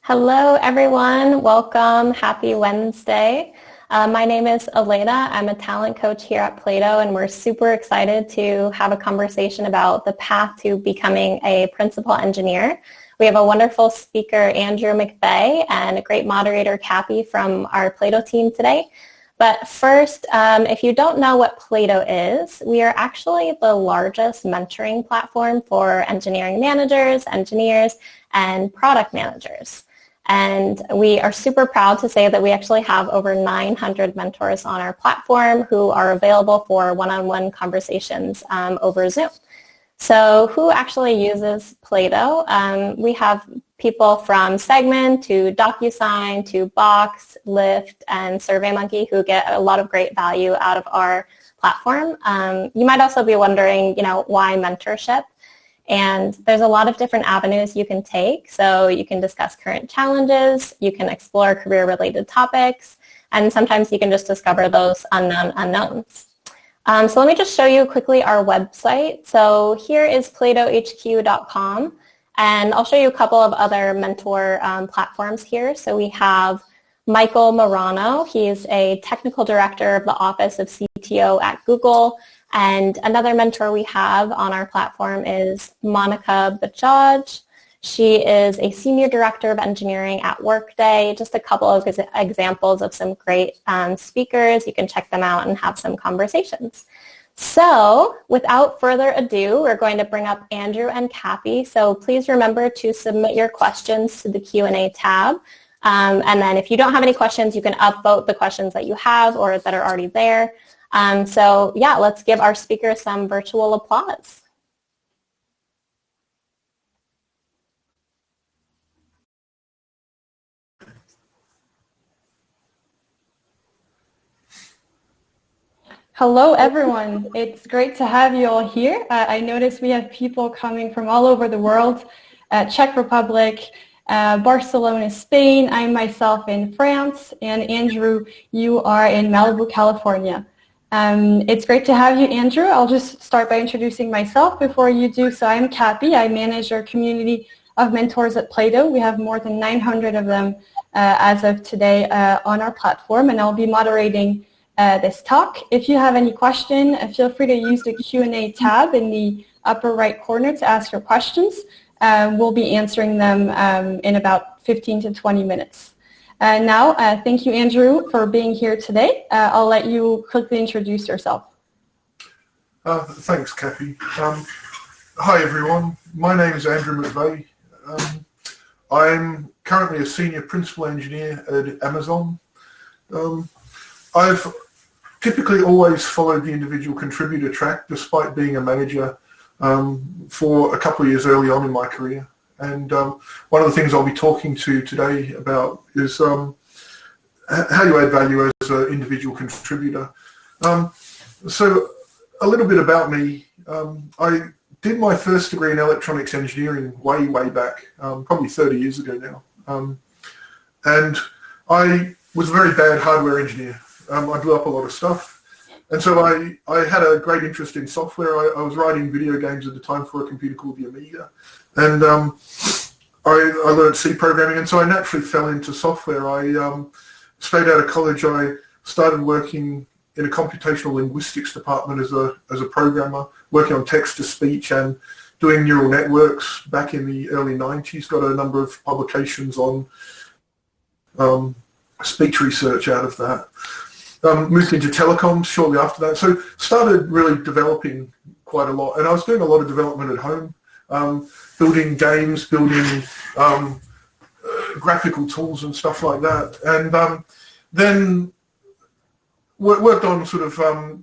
Hello, everyone. Welcome. Happy Wednesday. My name is Elena. I'm a talent coach here at Plato, and we're super excited to have a conversation about the path to becoming a principal engineer. We have a wonderful speaker, Andrew McVeigh, and a great moderator, Cappy, from our Plato team today. But first, if you don't know what Plato is, we are actually the largest mentoring platform for engineering managers, engineers, and product managers. And we are super proud to say that we actually have over 900 mentors on our platform who are available for one-on-one conversations over Zoom. So who actually uses Plato? We have people from Segment to DocuSign to Box, Lyft, and SurveyMonkey who get a lot of great value out of our platform. You might also be wondering, why mentorship? And there's a lot of different avenues you can take. So you can discuss current challenges, you can explore career-related topics, and sometimes you can just discover those unknown unknowns. So let me just show you quickly our website. So here is platohq.com, and I'll show you a couple of other mentor platforms here. So we have Michael Morano. He's a technical director of the Office of CTO at Google. And another mentor we have on our platform is Monica Bajaj. She is a senior director of engineering at Workday. Just a couple of examples of some great speakers. You can check them out and have some conversations. So without further ado, we're going to bring up Andrew and Cappy. So please remember to submit your questions to the Q&A tab. And then if you don't have any questions, you can upvote the questions that you have or that are already there. So yeah, let's give our speakers some virtual applause. Hello, everyone. It's great to have you all here. I noticed we have people coming from all over the world, Czech Republic, Barcelona, Spain. I'm myself in France, and Andrew, you are in Malibu, California. It's great to have you, Andrew. I'll just start by introducing myself before you do. So I'm Cappy. I manage our community of mentors at Plato. We have more than 900 of them as of today on our platform, and I'll be moderating this talk. If you have any question, feel free to use the Q&A tab in the upper right corner to ask your questions. We'll be answering them in about 15 to 20 minutes. Now, thank you, Andrew, for being here today. I'll let you quickly introduce yourself. Thanks, Cappy. Hi, everyone. My name is Andrew McVeigh. I'm currently a senior principal engineer at Amazon. I've typically always followed the individual contributor track, despite being a manager for a couple of years early on in my career. And one of the things I'll be talking to today about is how you add value as an individual contributor. So a little bit about me. I did my first degree in electronics engineering way back, probably 30 years ago now. And I was a very bad hardware engineer. I blew up a lot of stuff. And so I had a great interest in software. I was writing video games at the time for a computer called the Amiga. And I learned C programming, and so I naturally fell into software. I straight out of college, I started working in a computational linguistics department as a programmer, working on text-to-speech and doing neural networks back in the early 90s. Got a number of publications on speech research out of that. Moved into telecoms shortly after that, so started really developing quite a lot. And I was doing a lot of development at home. Building games, building graphical tools and stuff like that. And then worked on sort of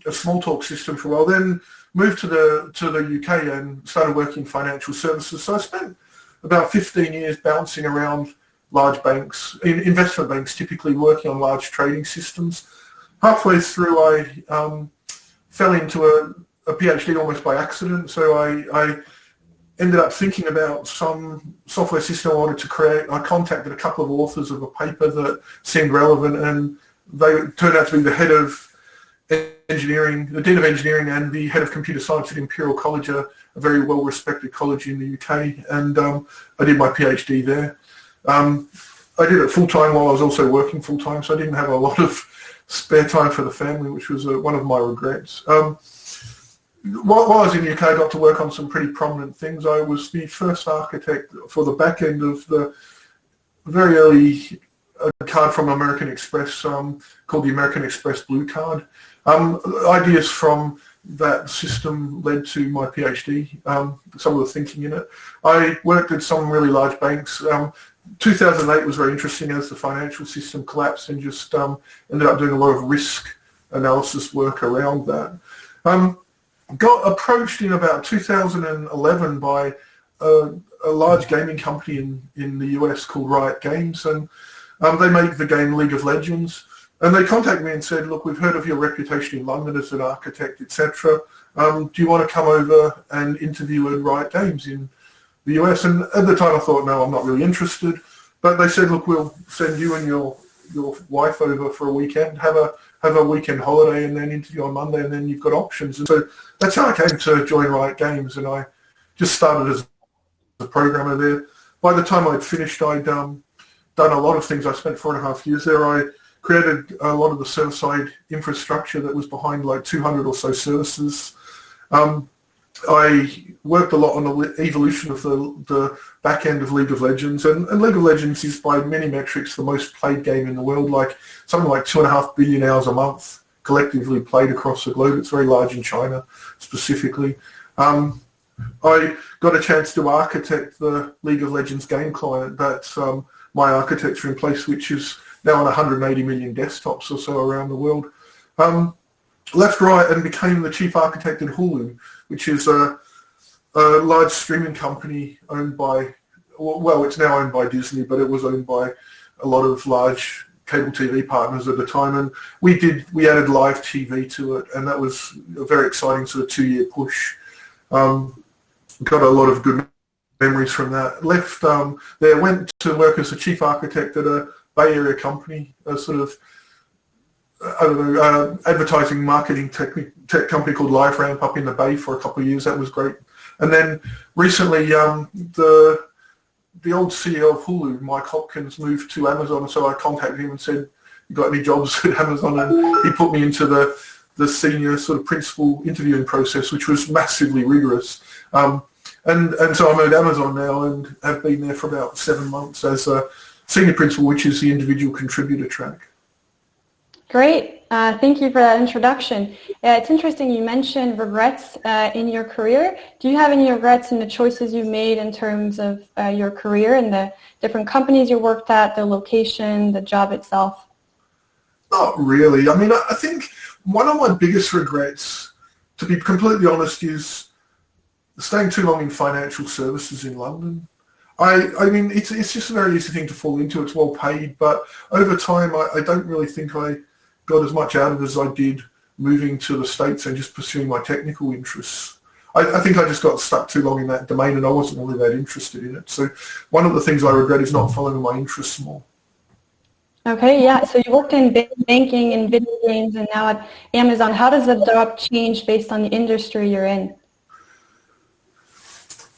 a small talk system for a while, then moved to the UK and started working in financial services. So I spent about 15 years bouncing around large banks, investment banks, typically working on large trading systems. Halfway through, I fell into a PhD almost by accident. So I ended up thinking about some software system I wanted to create. I contacted a couple of authors of a paper that seemed relevant, and they turned out to be the head of engineering, the Dean of Engineering, and the head of computer science at Imperial College, a very well-respected college in the UK. And I did my PhD there. I did it full-time while I was also working full-time, so I didn't have a lot of spare time for the family, which was one of my regrets. While I was in the UK, I got to work on some pretty prominent things. I was the first architect for the back end of the very early card from American Express called the American Express Blue Card. Ideas from that system led to my PhD, some of the thinking in it. I worked at some really large banks. 2008 was very interesting as the financial system collapsed, and just ended up doing a lot of risk analysis work around that. Got approached in about 2011 by a large gaming company in the US called Riot Games, and they make the game League of Legends. And they contacted me and said, look, we've heard of your reputation in London as an architect, etc. Do you want to come over and interview at Riot Games in the US? And at the time I thought, no, I'm not really interested. But they said, look, we'll send you and your wife over for a weekend, have a weekend holiday, and then interview on Monday, and then you've got options. And so that's how I came to join Riot Games, and I just started as a programmer there. By the time I'd finished, I'd done a lot of things. I spent 4.5 years there. I created a lot of the server-side infrastructure that was behind like 200 or so services. I worked a lot on the evolution of the back end of League of Legends, and League of Legends is by many metrics the most played game in the world, like something like 2.5 billion hours a month collectively played across the globe. It's very large in China specifically. I got a chance to architect the League of Legends game client that's my architecture in place, which is now on 180 million desktops or so around the world. Left Riot and became the chief architect at Hulu, which is a large streaming company owned by, well, it's now owned by Disney, but it was owned by a lot of large cable TV partners at the time. And we added live TV to it, and that was a very exciting sort of 2-year push. Got a lot of good memories from that. Left there, went to work as a chief architect at a Bay Area company, a sort of, advertising marketing tech company called LiveRamp up in the Bay for a couple of years. That was great. And then recently, the old CEO of Hulu, Mike Hopkins, moved to Amazon, so I contacted him and said, you got any jobs at Amazon? And he put me into the senior sort of principal interviewing process, which was massively rigorous. And so I'm at Amazon now and have been there for about 7 months as a senior principal, which is the individual contributor track. Great. Thank you for that introduction. It's interesting you mentioned regrets in your career. Do you have any regrets in the choices you made in terms of your career and the different companies you worked at, the location, the job itself? Not really. I mean, I think one of my biggest regrets, to be completely honest, is staying too long in financial services in London. I mean, it's just a very easy thing to fall into. It's well paid, but over time, I don't really think I got as much out of it as I did moving to the States and just pursuing my technical interests. I think I just got stuck too long in that domain, and I wasn't really that interested in it. So one of the things I regret is not following my interests more. Okay, yeah. So you worked in banking and video games, and now at Amazon. How does the job change based on the industry you're in?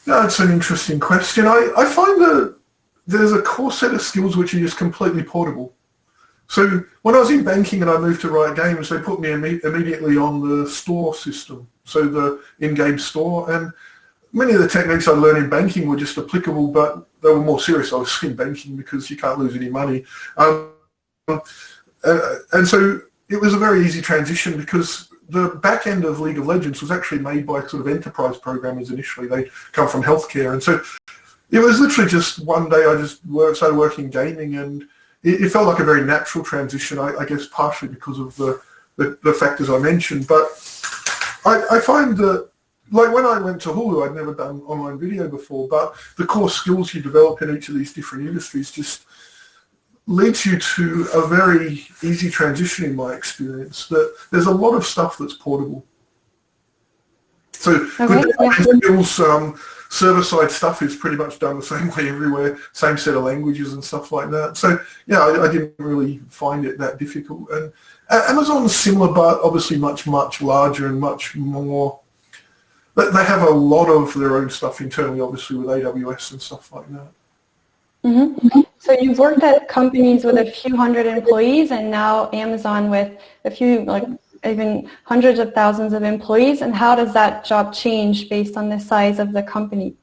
That's an interesting question. I find that there's a core set of skills which are just completely portable. So when I was in banking and I moved to Riot Games, they put me immediately on the store system, so the in-game store. And many of the techniques I learned in banking were just applicable, but they were more serious. I was in banking because you can't lose any money. And so it was a very easy transition because the back end of League of Legends was actually made by sort of enterprise programmers initially. They come from healthcare. And so it was literally just one day I just started working in gaming, and it felt like a very natural transition, I guess partially because of the factors I mentioned. But I find that, like when I went to Hulu, I'd never done online video before, but the core skills you develop in each of these different industries just leads you to a very easy transition in my experience, that there's a lot of stuff that's portable. So good skills, server-side stuff is pretty much done the same way everywhere, same set of languages and stuff like that. So yeah, I didn't really find it that difficult. And Amazon's similar, but obviously much, much larger and much more. They have a lot of their own stuff internally, obviously with AWS and stuff like that. Mm-hmm. So you've worked at companies with a few hundred employees and now Amazon with a few, like even hundreds of thousands of employees. And how does that job change based on the size of the company?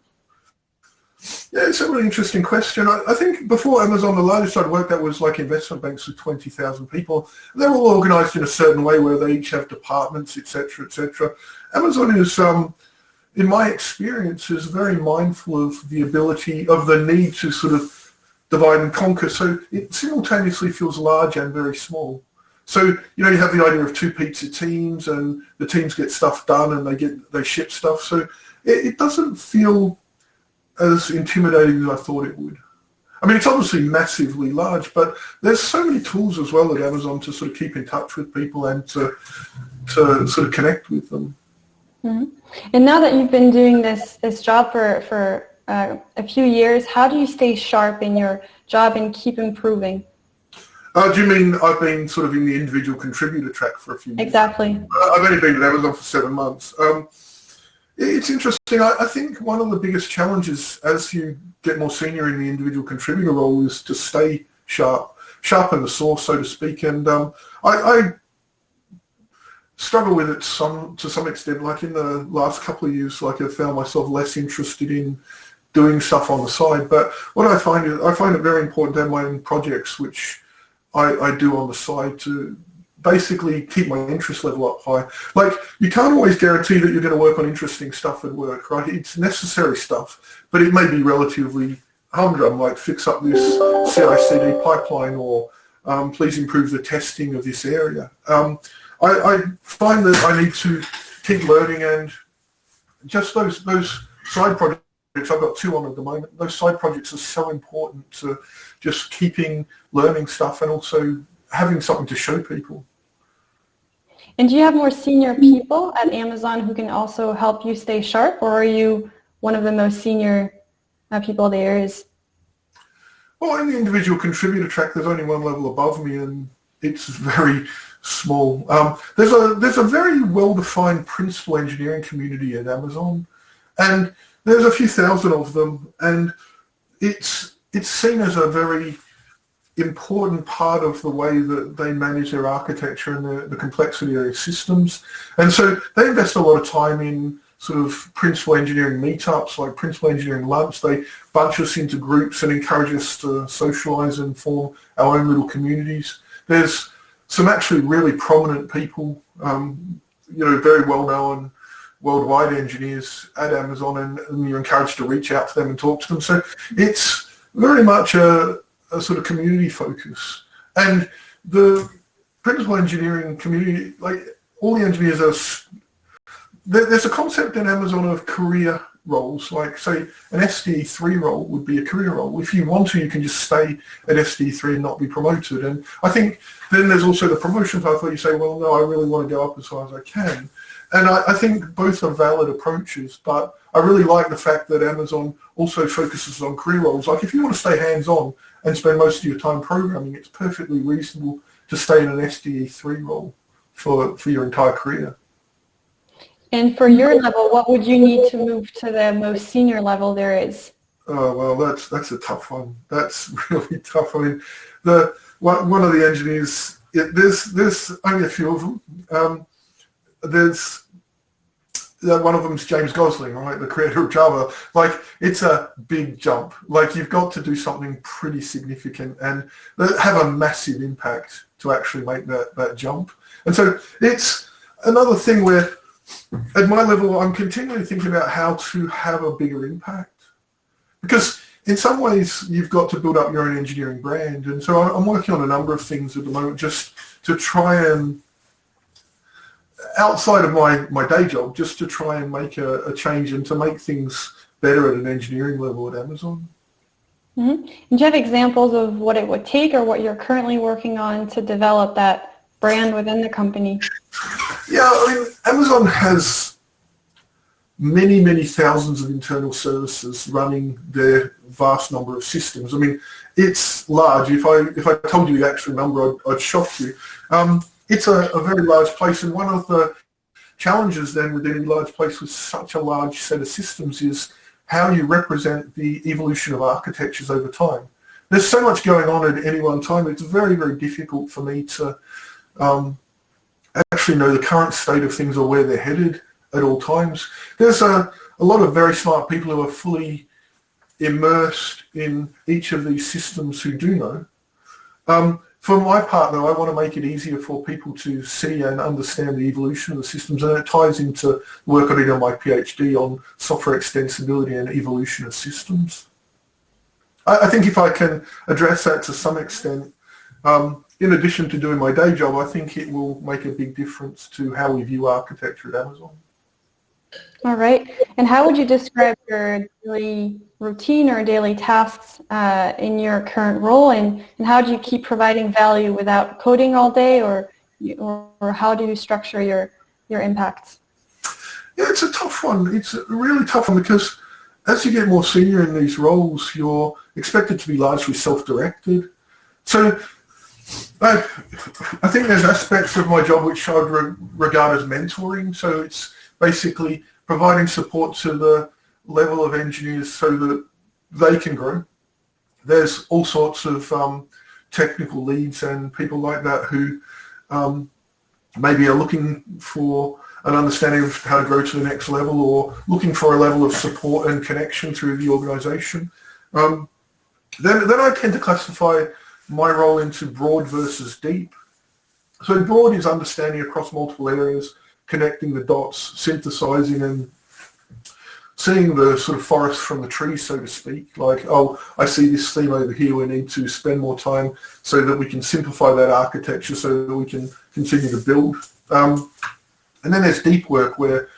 Yeah, it's a really interesting question. I think before Amazon, the largest I'd worked at was like investment banks with 20,000 people. They're all organized in a certain way where they each have departments, etc., etc. Amazon is, in my experience, is very mindful of the ability, of the need to sort of divide and conquer. So it simultaneously feels large and very small. So, you have the idea of two pizza teams and the teams get stuff done and they ship stuff. So it doesn't feel as intimidating as I thought it would. I mean, it's obviously massively large, but there's so many tools as well at Amazon to sort of keep in touch with people and to sort of connect with them. Mm-hmm. And now that you've been doing this job for a few years, how do you stay sharp in your job and keep improving? Do you mean I've been sort of in the individual contributor track for a few years? Exactly. I've only been at Amazon for 7 months. It's interesting. I think one of the biggest challenges as you get more senior in the individual contributor role is to stay sharpen the saw, so to speak. And I struggle with it to some extent. Like in the last couple of years, like I've found myself less interested in doing stuff on the side. But what I find it very important to have my own projects, which I do on the side to basically keep my interest level up high. Like, you can't always guarantee that you're going to work on interesting stuff at work, right? It's necessary stuff, but it may be relatively humdrum, like fix up this CI/CD pipeline or please improve the testing of this area. I find that I need to keep learning, and just those side projects, I've got 2 on at the moment, those side projects are so important to just keeping learning stuff and also having something to show people. And do you have more senior people at Amazon who can also help you stay sharp, or are you one of the most senior people there is? Well, in the individual contributor track, there's only one level above me, and it's very small. There's a very well-defined principal engineering community at Amazon, and there's a few thousand of them, and it's seen as a very important part of the way that they manage their architecture and the complexity of their systems. And so they invest a lot of time in sort of principal engineering meetups, like principal engineering lunch. They bunch us into groups and encourage us to socialize and form our own little communities. There's some actually really prominent people, very well-known worldwide engineers at Amazon, and you're encouraged to reach out to them and talk to them. So it's very much a sort of community focus. And the principal engineering community, like all the engineers there's a concept in Amazon of career roles, like say an SDE3 role would be a career role. If you want to, you can just stay at SDE3 and not be promoted. And I think then there's also the promotion path where you say, well, no, I really want to go up as high as I can. And I think both are valid approaches, but I really like the fact that Amazon also focuses on career roles. Like if you want to stay hands-on and spend most of your time programming, it's perfectly reasonable to stay in an SDE3 role for your entire career. And for your level, what would you need to move to the most senior level there is? Oh, well, that's a tough one. That's really tough. I mean, one of the engineers, there's only a few of them. One of them's James Gosling, right, the creator of Java. Like, it's a big jump. Like, you've got to do something pretty significant and have a massive impact to actually make that jump. And so it's another thing where, at my level, I'm continually thinking about how to have a bigger impact. Because in some ways, you've got to build up your own engineering brand. And so I'm working on a number of things at the moment just to try and, outside of my day job, just to try and make a change and to make things better at an engineering level at Amazon. Mm-hmm. And do you have examples of what it would take or what you're currently working on to develop that brand within the company? Yeah, I mean, Amazon has many, many thousands of internal services running their vast number of systems. I mean, it's large. If I told you the actual number, I'd shock you. It's a very large place, and one of the challenges then with any large place with such a large set of systems is how you represent the evolution of architectures over time. there's so much going on at any one time. It's very, very difficult for me to actually know the current state of things or where they're headed at all times. There's a lot of very smart people who are fully immersed in each of these systems who do know. For my part, though, I want to make it easier for people to see and understand the evolution of the systems, and it ties into work I did on my PhD on software extensibility and evolution of systems. I think if I can address that to some extent, in addition to doing my day job, I think it will make a big difference to how we view architecture at Amazon. All right. And how would you describe your daily routine or daily tasks in your current role, and how do you keep providing value without coding all day, or how do you structure your impacts? Yeah, it's a tough one. It's a really tough one because as you get more senior in these roles, you're expected to be largely self-directed. So I think there's aspects of my job which I would regard as mentoring. So it's basically providing support to the level of engineers so that they can grow. There's all sorts of technical leads and people like that who maybe are looking for an understanding of how to grow to the next level, or looking for a level of support and connection through the organization. Then I tend to classify my role into broad versus deep. So broad is understanding across multiple areas, connecting the dots, synthesizing and seeing the sort of forest from the trees, so to speak. Like, oh, I see this theme over here, we need to spend more time so that we can simplify that architecture so that we can continue to build. And then there's deep work where,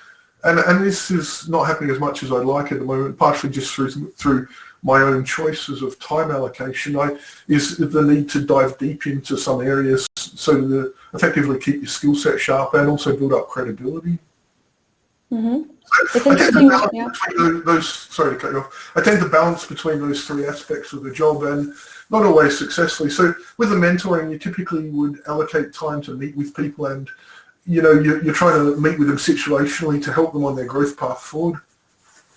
and this is not happening as much as I'd like at the moment, partially just through my own choices of time allocation, is the need to dive deep into some areas so that effectively keep your skill set sharp and also build up credibility. Mm-hmm. It's interesting. Sorry to cut you off. I tend to balance between those three aspects of the job, and not always successfully. So with the mentoring, you typically would allocate time to meet with people, and you're trying to meet with them situationally to help them on their growth path forward,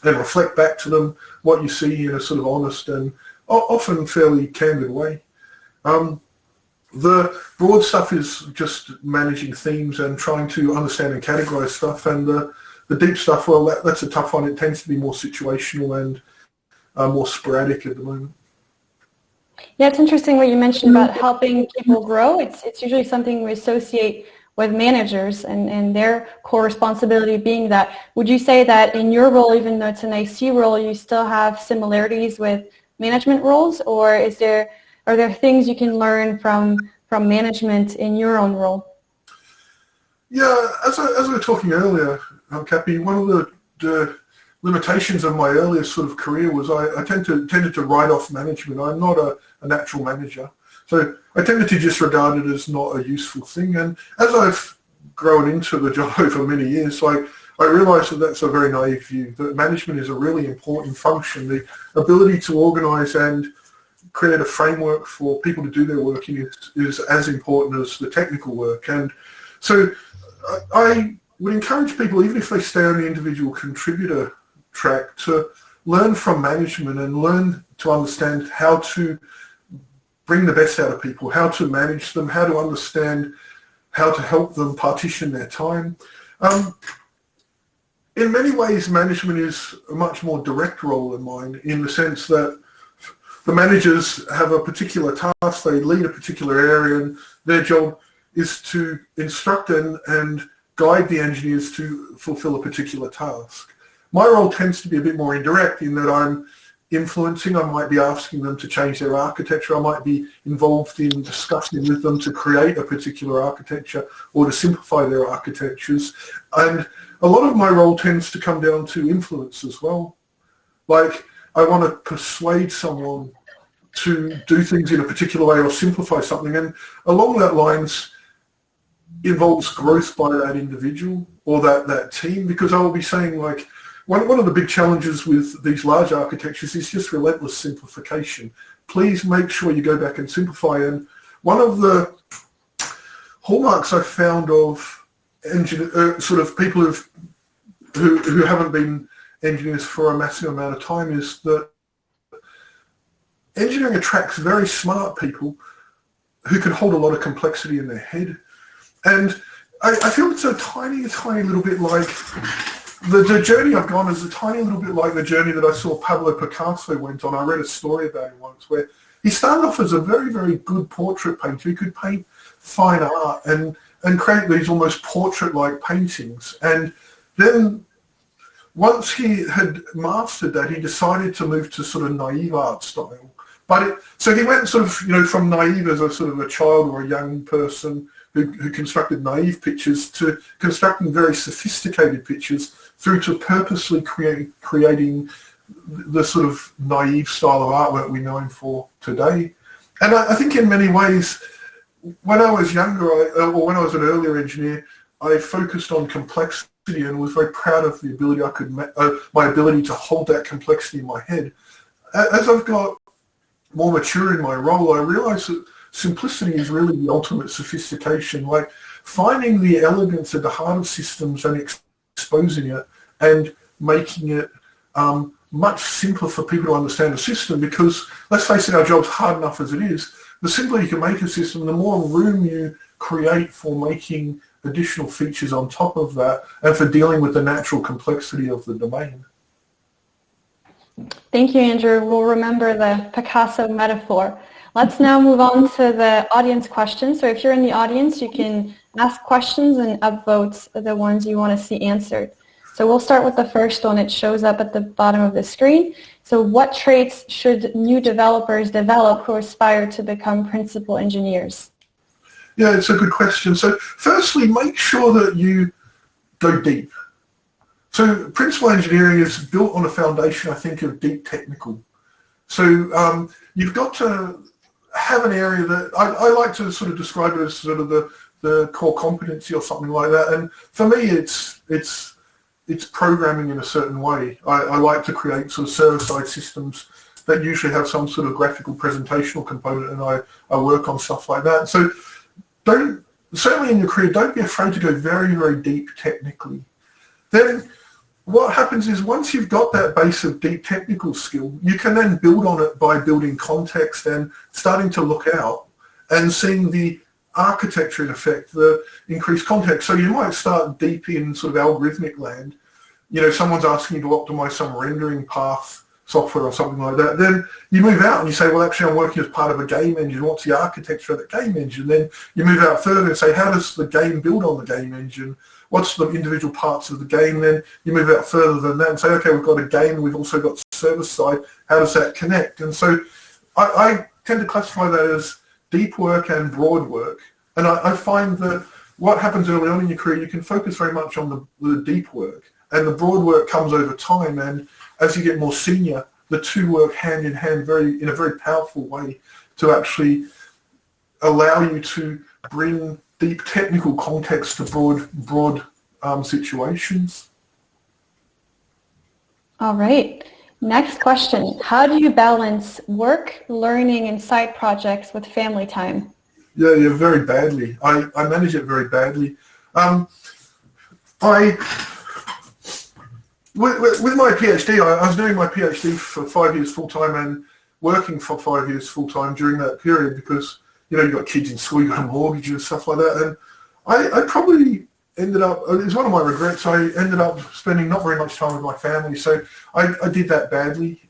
and reflect back to them what you see in a sort of honest and often fairly candid way. The broad stuff is just managing themes and trying to understand and categorize stuff, and the deep stuff, well, that's a tough one. It tends to be more situational and more sporadic at the moment. Yeah, it's interesting what you mentioned about helping people grow. It's usually something we associate with managers and their core responsibility being that. Would you say that in your role, even though it's an IC role, you still have similarities with management roles, or are there things you can learn from management in your own role? Yeah, as we were talking earlier, Cappy, one of the limitations of my earlier sort of career was I tended to write off management. I'm not a natural manager. So I tended to just regard it as not a useful thing. And as I've grown into the job over many years, I realised that that's a very naive view, that management is a really important function. The ability to organise and create a framework for people to do their work is as important as the technical work. And so I would encourage people, even if they stay on the individual contributor track, to learn from management and learn to understand how to bring the best out of people, how to manage them, how to understand how to help them partition their time. In many ways, management is a much more direct role than mine, in the sense that the managers have a particular task, they lead a particular area, and their job is to instruct and guide the engineers to fulfill a particular task. My role tends to be a bit more indirect, in that I'm influencing. I might be asking them to change their architecture. I might be involved in discussing with them to create a particular architecture or to simplify their architectures. And a lot of my role tends to come down to influence as well. Like, I want to persuade someone to do things in a particular way or simplify something. And along that lines involves growth by that individual or that team, because I will be saying, like, one of the big challenges with these large architectures is just relentless simplification. Please make sure you go back and simplify. And one of the hallmarks I've found of sort of people who haven't been engineers for a massive amount of time is that engineering attracts very smart people who can hold a lot of complexity in their head. And I feel it's a tiny little bit like the journey I've gone is a tiny little bit like the journey that I saw Pablo Picasso went on. I read a story about him once where he started off as a very, very good portrait painter. He could paint fine art and create these almost portrait-like paintings. And then once he had mastered that, he decided to move to sort of naive art style. So he went sort of, from naive as a sort of a child or a young person who constructed naive pictures to constructing very sophisticated pictures through to purposely creating the sort of naive style of artwork we know him for today. And I think in many ways, when I was younger, or when I was an earlier engineer, I focused on complexity and was very proud of the ability my ability to hold that complexity in my head. As I've got more mature in my role, I realized that simplicity is really the ultimate sophistication, like finding the elegance at the heart of systems and exposing it and making it much simpler for people to understand the system, because let's face it, our job's hard enough as it is. The simpler you can make a system, the more room you create for making additional features on top of that and for dealing with the natural complexity of the domain. Thank you, Andrew. We'll remember the Picasso metaphor. Let's now move on to the audience questions. So if you're in the audience, you can ask questions and upvote the ones you want to see answered. So we'll start with the first one. It shows up at the bottom of the screen. So what traits should new developers develop who aspire to become principal engineers? Yeah, it's a good question. So firstly, make sure that you go deep. So principal engineering is built on a foundation, I think, of deep technical. So you've got to have an area that I like to sort of describe it as sort of the core competency or something like that. And for me, it's programming in a certain way. I like to create sort of server-side systems that usually have some sort of graphical presentational component, and I work on stuff like that. So certainly in your career, don't be afraid to go very, very deep technically. Then what happens is once you've got that base of deep technical skill, you can then build on it by building context and starting to look out and seeing the architecture in effect, the increased context. So you might start deep in sort of algorithmic land. Someone's asking you to optimize some rendering path software or something like that. Then you move out and you say, well, actually I'm working as part of a game engine. What's the architecture of the game engine? Then you move out further and say, how does the game build on the game engine? What's the individual parts of the game? Then you move out further than that and say, okay, we've got a game, we've also got server side. How does that connect? And so I tend to classify that as deep work and broad work. And I find that what happens early on in your career, you can focus very much on the deep work, and the broad work comes over time. And as you get more senior, the two work hand in hand in a very powerful way to actually allow you to bring deep technical context to broad situations. All right. Next question. How do you balance work, learning, and side projects with family time? Yeah, very badly. I manage it very badly. With my PhD, I was doing my PhD for 5 years full-time and working for 5 years full-time during that period because, you've got kids in school, you've got a mortgage and stuff like that. And I probably ended up, it's one of my regrets, I ended up spending not very much time with my family. So I did that badly.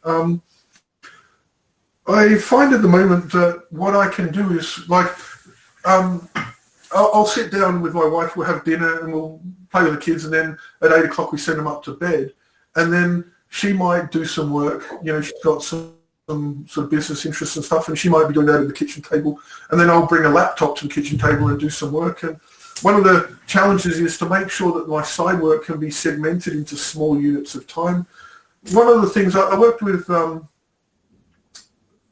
I find at the moment that what I can do is I'll sit down with my wife, we'll have dinner and we'll play with the kids, and then at 8 o'clock we send them up to bed. And then she might do some work, she's got some sort of business interests and stuff, and she might be doing that at the kitchen table. And then I'll bring a laptop to the kitchen table and do some work. And one of the challenges is to make sure that my side work can be segmented into small units of time. One of the things, I worked with a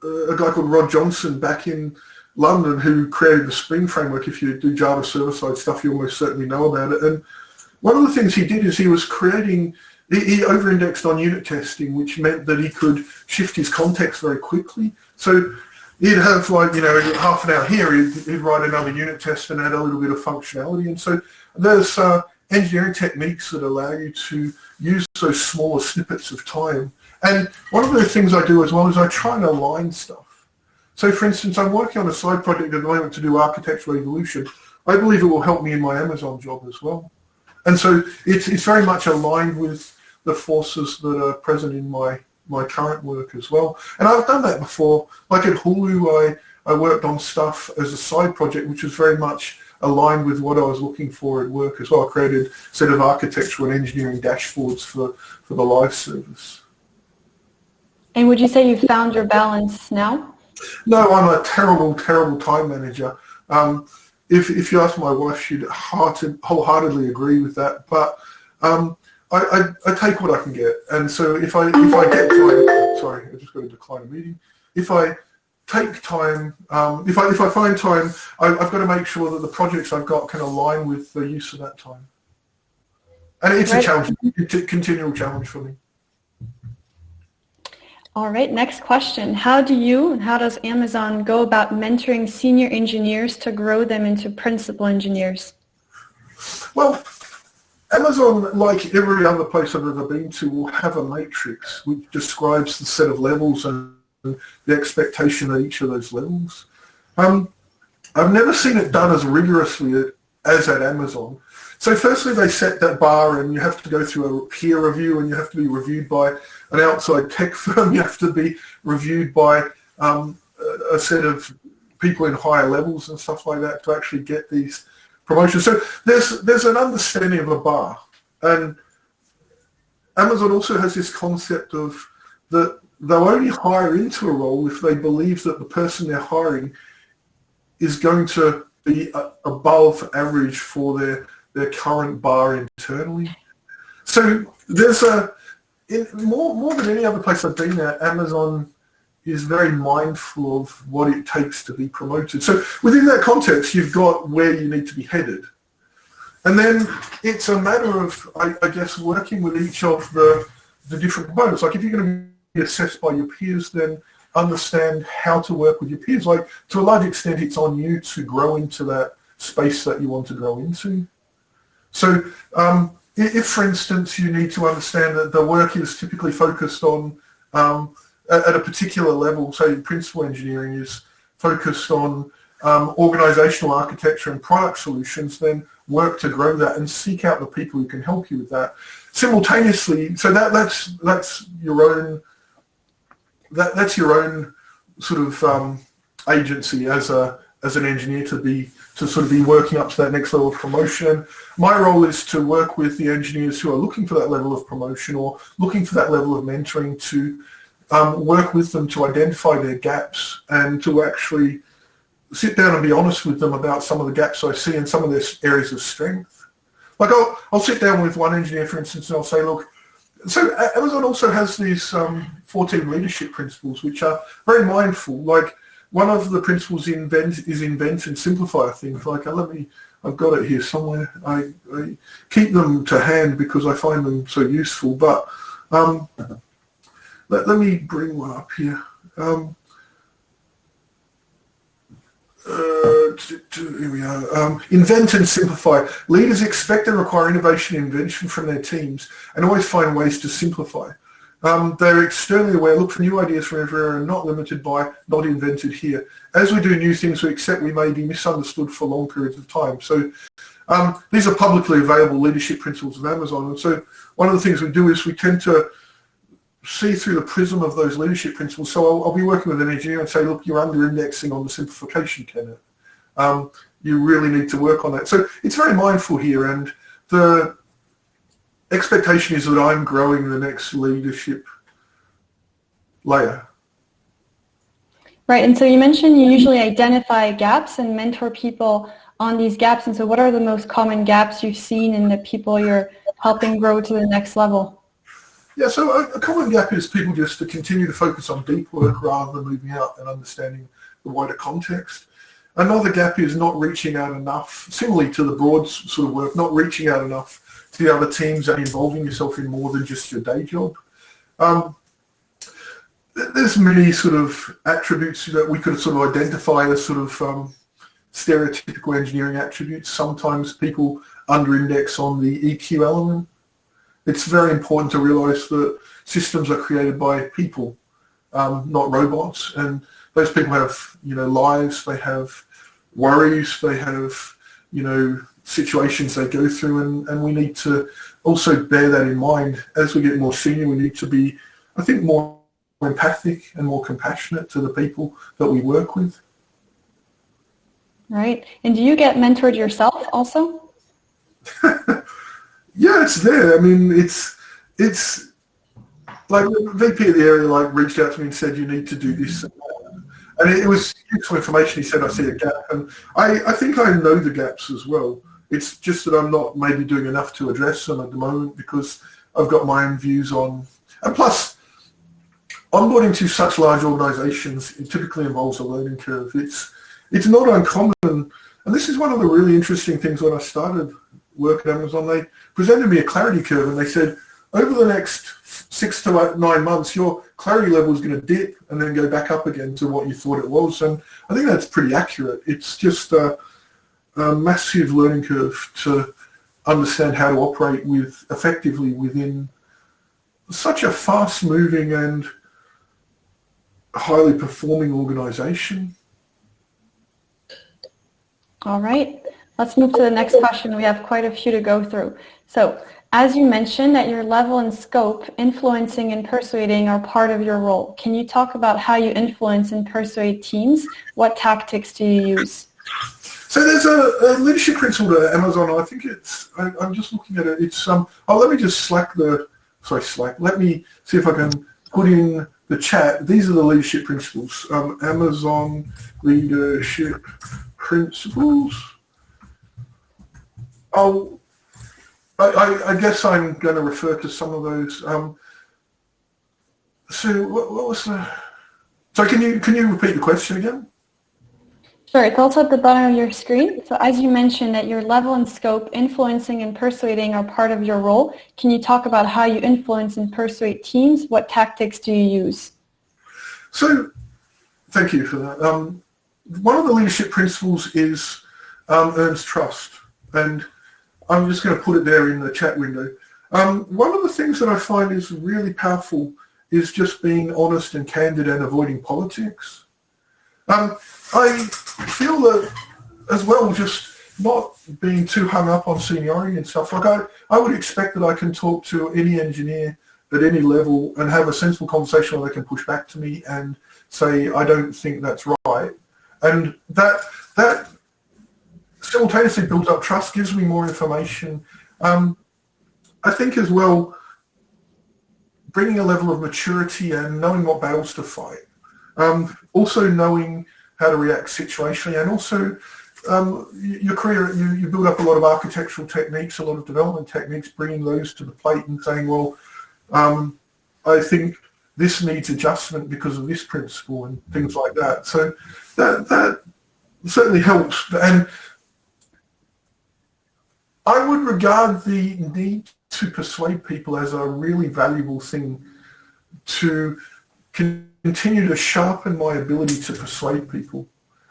guy called Rod Johnson back in London who created the Spring framework. If you do Java server-side stuff, you almost certainly know about it. And one of the things he did is he was creating, he over-indexed on unit testing, which meant that he could shift his context very quickly. So he'd have half an hour here, he'd write another unit test and add a little bit of functionality. And so there's engineering techniques that allow you to use those smaller snippets of time. And one of the things I do as well is I try and align stuff. So for instance, I'm working on a side project at the moment to do architectural evolution. I believe it will help me in my Amazon job as well. And so it's very much aligned with the forces that are present in my current work as well. And I've done that before. Like at Hulu, I worked on stuff as a side project, which was very much aligned with what I was looking for at work as well. I created a set of architectural and engineering dashboards for the live service. And would you say you found your balance now? No, I'm a terrible, terrible time manager. If you ask my wife, she'd wholeheartedly agree with that. But I take what I can get, and so if I get time, sorry, I just got to decline a meeting. If I take time, if I find time, I've got to make sure that the projects I've got can align with the use of that time. And it's a challenge, it's a continual challenge for me. All right, next question. How does Amazon go about mentoring senior engineers to grow them into principal engineers? Well, Amazon, like every other place I've ever been to, will have a matrix which describes the set of levels and the expectation at each of those levels. I've never seen it done as rigorously as at Amazon. So firstly, they set that bar, and you have to go through a peer review, and you have to be reviewed by an outside tech firm. You have to be reviewed by a set of people in higher levels and stuff like that to actually get these promotions. So there's an understanding of a bar. And Amazon also has this concept of that they'll only hire into a role if they believe that the person they're hiring is going to be above average for their current bar internally. So there's more than any other place I've been at, Amazon is very mindful of what it takes to be promoted. So within that context, you've got where you need to be headed. And then it's a matter of, I guess, working with each of the different components. Like if you're going to be assessed by your peers, then understand how to work with your peers. Like to a large extent, it's on you to grow into that space that you want to grow into. So if, for instance, you need to understand that the work is typically focused on, at a particular level, say principal engineering is focused on organizational architecture and product solutions, then work to grow that and seek out the people who can help you with that. Simultaneously, so that's your own sort of agency as an engineer to sort of be working up to that next level of promotion. My role is to work with the engineers who are looking for that level of promotion or looking for that level of mentoring to work with them to identify their gaps and to actually sit down and be honest with them about some of the gaps I see and some of their areas of strength. Like I'll sit down with one engineer, for instance, and I'll say, look, so Amazon also has these 14 leadership principles, which are very mindful. Like one of the principles is invent and simplify things. Like I've got it here somewhere. I keep them to hand because I find them so useful. But let me bring one up here. Here we are. Invent and simplify. Leaders expect and require innovation and invention from their teams and always find ways to simplify. They're externally aware, look for new ideas from everywhere and not limited by, not invented here. As we do new things, we accept we may be misunderstood for long periods of time. So these are publicly available leadership principles of Amazon. And so one of the things we do is we tend to see through the prism of those leadership principles. So I'll be working with an engineer and say, look, you're under-indexing on the simplification tenet. You really need to work on that. So it's very mindful here, and the expectation is that I'm growing the next leadership layer. Right, and so you mentioned you usually identify gaps and mentor people on these gaps. And so what are the most common gaps you've seen in the people you're helping grow to the next level? Yeah, so a common gap is people just to continue to focus on deep work rather than moving out and understanding the wider context. Another gap is not reaching out enough, similarly to the broad sort of work, not reaching out enough to the other teams and involving yourself in more than just your day job. There's many sort of attributes that we could sort of identify as sort of stereotypical engineering attributes. Sometimes people under-index on the EQ element. It's very important to realize that systems are created by people, not robots. And those people have, lives, they have worries, they have, situations they go through, and we need to also bear that in mind. As we get more senior, we need to be, I think, more empathic and more compassionate to the people that we work with. Right. And do you get mentored yourself also? Yeah, it's there. I mean, it's like the VP of the area reached out to me and said, you need to do this. And it was useful information. He said, I see a gap. And I think I know the gaps as well. It's just that I'm not maybe doing enough to address them at the moment because I've got my own views on. And plus, onboarding to such large organizations, it typically involves a learning curve. It's not uncommon. And this is one of the really interesting things when I started work at Amazon. They presented me a clarity curve and they said, over the next 6 to 9 months, your clarity level is going to dip and then go back up again to what you thought it was. And I think that's pretty accurate. It's just a massive learning curve to understand how to operate effectively within such a fast-moving and highly performing organization. All right. Let's move to the next question. We have quite a few to go through. So, as you mentioned, that your level and scope, influencing and persuading are part of your role. Can you talk about how you influence and persuade teams? What tactics do you use? So there's a leadership principle at Amazon. I think I'm just looking at it. It's let me just let me see if I can put in the chat. These are the leadership principles. Amazon leadership principles. I guess I'm going to refer to some of those. So what was the? So can you repeat the question again? Sure. It's also at the bottom of your screen. So as you mentioned that your level and scope, influencing and persuading are part of your role. Can you talk about how you influence and persuade teams? What tactics do you use? So thank you for that. One of the leadership principles is earns trust. And I'm just going to put it there in the chat window. One of the things that I find is really powerful is just being honest and candid and avoiding politics. I feel that as well, just not being too hung up on seniority and stuff. Like I would expect that I can talk to any engineer at any level and have a sensible conversation where they can push back to me and say, I don't think that's right. And that simultaneously builds up trust, gives me more information. I think as well, bringing a level of maturity and knowing what battles to fight. Also knowing how to react situationally, and also your career, you build up a lot of architectural techniques, a lot of development techniques, bringing those to the plate and saying, well, I think this needs adjustment because of this principle and things like that. So that certainly helps. And I would regard the need to persuade people as a really valuable thing to continue to sharpen my ability to persuade people.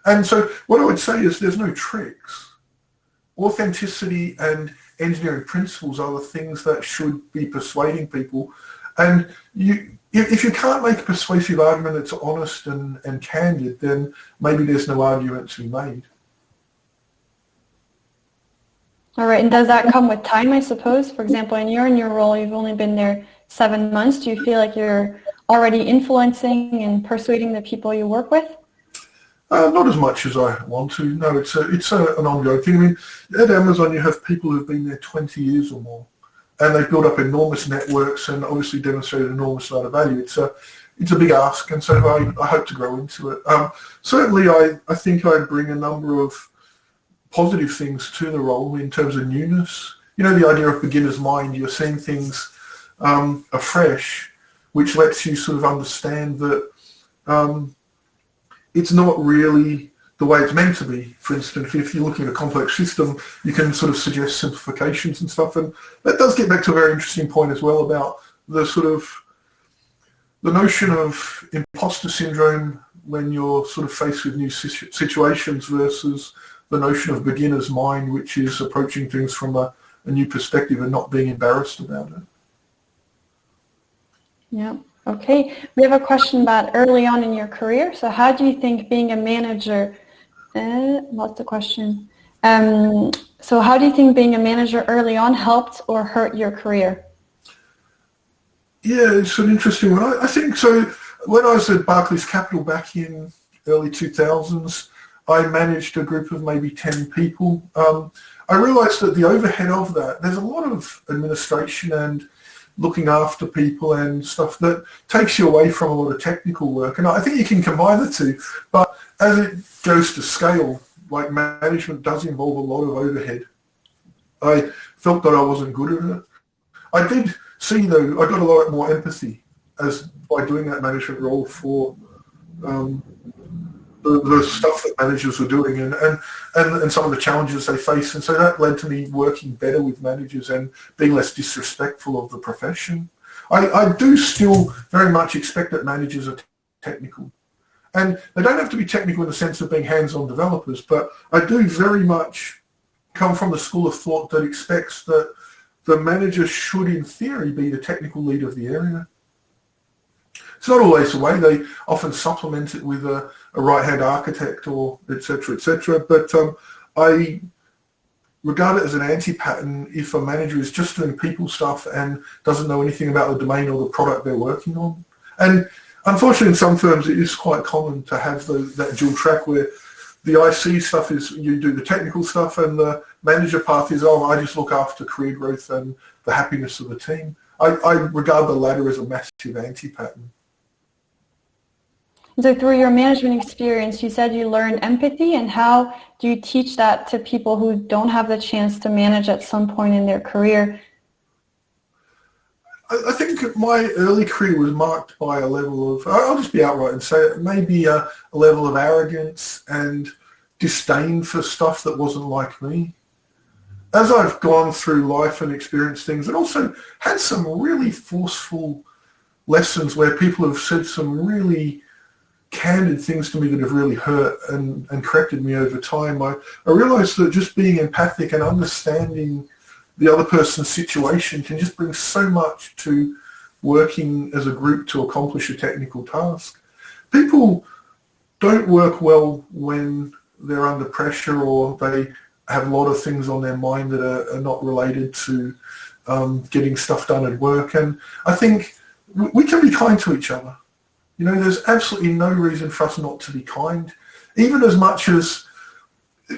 And so what I would say is there's no tricks. Authenticity and engineering principles are the things that should be persuading people. And if you can't make a persuasive argument that's honest and candid, then maybe there's no argument to be made. All right, and does that come with time, I suppose? For example, in your role, you've only been there 7 months. Do you feel like you're already influencing and persuading the people you work with? Not as much as I want to. No, it's an ongoing thing. I mean, at Amazon, you have people who've been there 20 years or more, and they've built up enormous networks and obviously demonstrated an enormous amount of value. It's a big ask, and so I hope to grow into it. Certainly, I think I bring a number of positive things to the role in terms of newness. You know, the idea of beginner's mind, you're seeing things afresh, which lets you sort of understand that it's not really the way it's meant to be. For instance, if you're looking at a complex system, you can sort of suggest simplifications and stuff. And that does get back to a very interesting point as well about the sort of the notion of imposter syndrome when you're sort of faced with new situations versus the notion of beginner's mind, which is approaching things from a new perspective and not being embarrassed about it. Yeah. Okay, we have a question about early on in your career. So how do you think being a manager, what's the question? So how do you think being a manager early on helped or hurt your career? Yeah, it's an interesting one. I think so. When I was at Barclays Capital back in early 2000s, I managed a group of maybe 10 people. I realized that the overhead of that, there's a lot of administration and looking after people and stuff that takes you away from a lot of technical work. And I think you can combine the two, but as it goes to scale, like management does involve a lot of overhead. I felt that I wasn't good at it. I did see though, I got a lot more empathy as by doing that management role for the stuff that managers were doing and some of the challenges they face. And so that led to me working better with managers and being less disrespectful of the profession. I do still very much expect that managers are technical. And they don't have to be technical in the sense of being hands-on developers, but I do very much come from the school of thought that expects that the manager should, in theory, be the technical lead of the area. It's not always the way. They often supplement it with a right-hand architect or et cetera, but I regard it as an anti-pattern if a manager is just doing people stuff and doesn't know anything about the domain or the product they're working on. And unfortunately, in some firms, it is quite common to have that dual track where the IC stuff is you do the technical stuff and the manager path is, I just look after career growth and the happiness of the team. I regard the latter as a massive anti-pattern. So through your management experience, you said you learned empathy, and how do you teach that to people who don't have the chance to manage at some point in their career? I think my early career was marked by a level of, I'll just be outright and say it, maybe a level of arrogance and disdain for stuff that wasn't like me. As I've gone through life and experienced things, and also had some really forceful lessons where people have said some really candid things to me that have really hurt and corrected me over time, I realized that just being empathic and understanding the other person's situation can just bring so much to working as a group to accomplish a technical task. People don't work well when they're under pressure or they have a lot of things on their mind that are not related to getting stuff done at work. And I think we can be kind to each other. You know, there's absolutely no reason for us not to be kind, even as much as